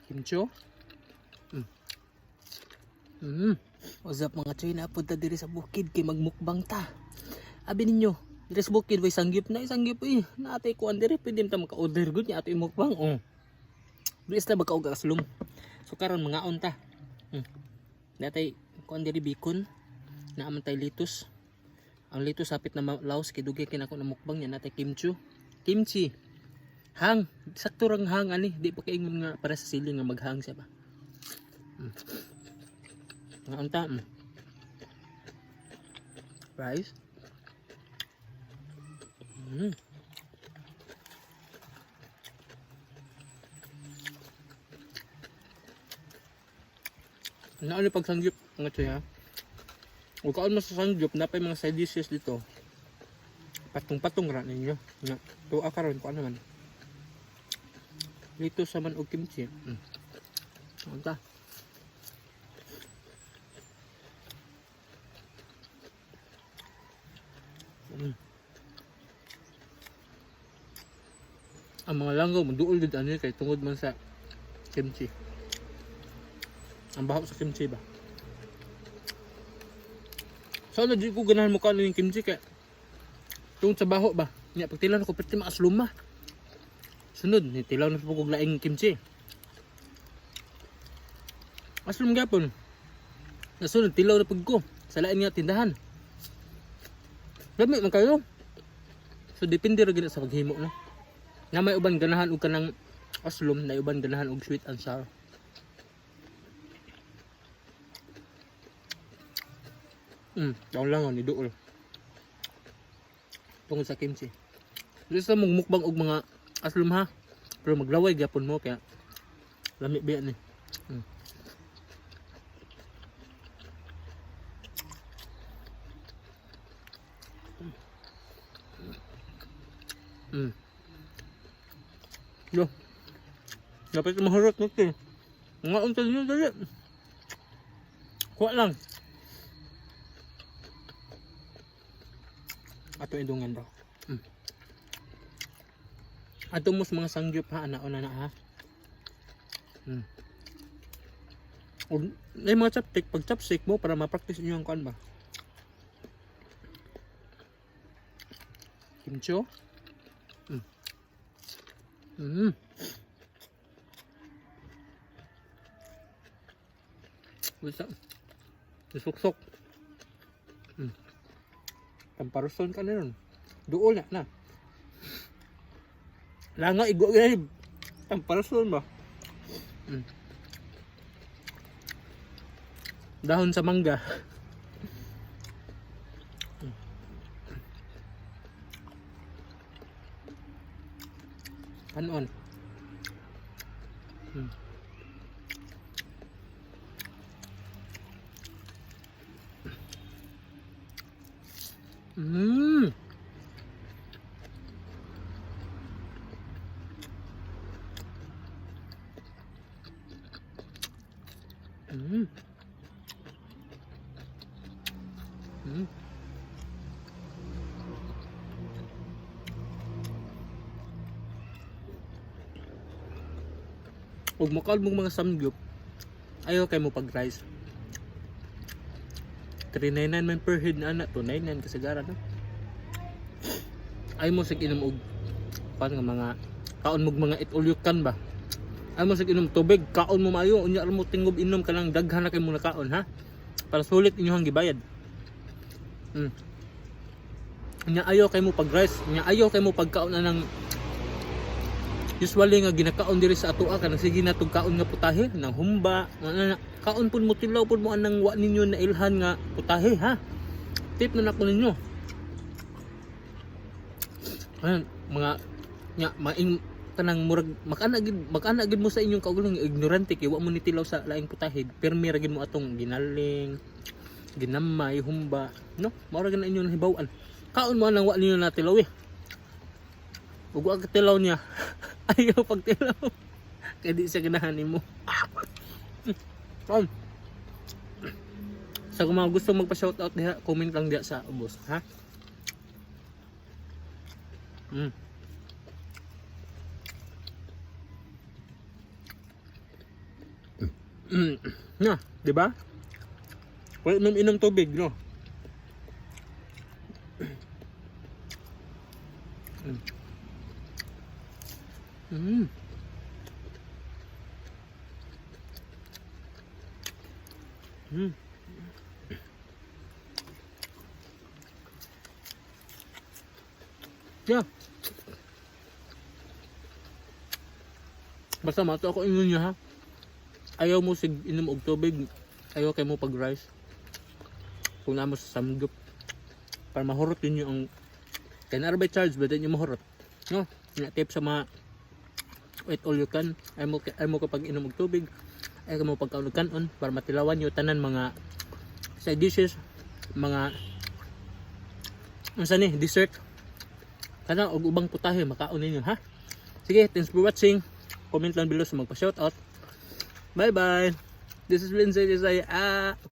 Kimchi. What's up mga choy, napunta diri sa bukid kay magmukbang ta. Abi ninyo, diri sa bukid way sanggip na isanggip natay kuan diri pwede ta maka-order gud niya ato imukbang. Bilis na baka og aslum. So karon mga ta. Natay kuan diri bacon, naaman tay litos. Ang litos hapit na laos kay dugay kinako na mukbang niya natay kimchi. Hang, sakto rang hang ani, di pa kaingon nga para sa siling nga maghang siya ba. Mga unta. Rice. Naano pagsanggip mga choy ha. O kaon mo sa sanggip, napay mga side dishes dito. Patong-patong ra ninyo. Na tuwa karon ko naman. Dito sa man og kimchi. Unta. Ang mga langgaw magduol gid ani kay tungod man sa kimchi. Ang baho sa kimchi ba. So na di ko ganahan mo kaon yung kimchi kay tungod sa baho ba. Nya pagtilaw ko pati maasluma. Sunod ni tilaw na pugog laing kimchi. Aslum gapon. Nasunod tilaw na pug ko sa lain nga tindahan. Lami man kayo. So depende ra gid sa paghimo no. Nga may uban ganahan og kanang aslum, na uban ganahan og sweet and sour. Daw lang ni duol. Tungod sa kimchi. Gusto mong mukbang og mga aslum ha. Pero maglaway gyapon mo kaya lami biya ni. Yo. Dapat mahurot nito. Nga unta niyo dali. Kuha lang. Ato indungan daw. Ato mo mga sangyup ha, ana na ha. O may mga chopstick, pag chopstick mo para ma-practice niyo ang kuan ba. Kimchi. Bisa. Susuksok. Tamparuson ka na ron. Duol na. Langa igo ganyan. Tamparuson ba? Dahon sa mangga. Kanon. Ug makal mong mga samgyup, ayaw kay mo pag rice. 399 man per head na ana, 299 kasagaran no. Ay mo sig inom og pan nga mga kaon mog mga it-ulyukan ba. Ay mo sig inom tubig, kaon mo maayo, unya mo tingob inom kanang daghan na kay mo na kaon ha. Para sulit inyong gibayad. Unya ayaw kay mo pag rice, unya ayaw kay mo pagkaon na ng usually nga ginakaon diri sa atoa kanang sige na tug kaon nga putahe nang humba kaon pud mo tilaw pud mo anang wa ninyo na ilhan nga putahe ha. Tip na nako ninyo. Mga nya maing tanang murag makana gid mo sa inyong kaugaling ignorante kay wa mo ni tilaw sa laing putahe. Permi ra gid mo atong ginaling, ginamay, humba, no? Mao ra gid na inyong hibaw-an. Kaon mo anang wa ninyo na tilaw Ug wa ka tilaw niya. Ayaw pag tilaw. Kaya di siya ganahan mo. Sa kung mga gusto magpa-shoutout diha, comment lang diha sa ubos, ha? Na, di ba? Wala inom tubig, no? Mm. Mm. Yeah. Basta mato ako ingon niya ha. Ayaw mo sig inom og tubig. Ayaw kay mo pag rice. Kung namo sa samgyup. Para mahurot ninyo ang kanarbay charge ba din yung mahurot. No? Nga tip sa mga eat all you can. Ayaw mo kapag inom og tubig. Ayaw mo pagkaunod kanon para matilawan yung tanan mga side dishes, mga unsa ni dessert. Kana og ubang putahe makaon ninyo ha. Sige, thanks for watching. Comment lang below sa magpa-shoutout. Bye bye. This is Lindsay Desai.